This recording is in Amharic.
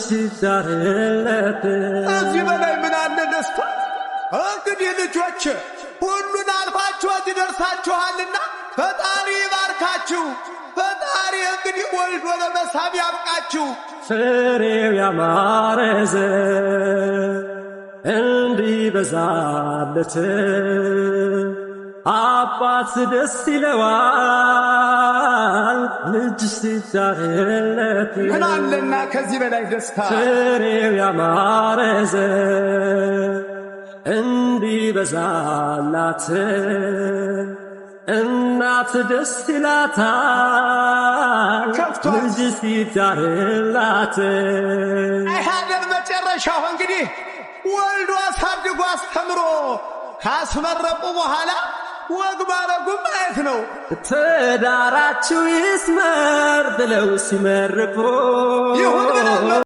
ሲዳርለት እዚህ በላይ ምን አለ ደስታ? እንግዲህ ልጆች ሁሉን አልፋችሁ እዚህ ደርሳችኋልና ፈጣሪ ይባርካችሁ። ፈጣሪ እንግዲህ ወልዶ ለመሳም ያብቃችሁ። ፍሬው ያማረ ዘር እንዲበዛለት አባት ደስ ይለዋል ልጅ ሲዳርለት። ምን አለና ከዚህ በላይ ደስታ? ፍሬው ያማረ ዘር እንዲበዛላት እናት ደስ ይላታል ልጅ ሲዳርላት። አይሃደር መጨረሻው እንግዲህ ወልዶ አሳድጎ አስተምሮ ካስመረቁ በኋላ ወግ ማረጉም ማየት ነው። ትዳራችሁ ይስመር ብለው ሲመርቁ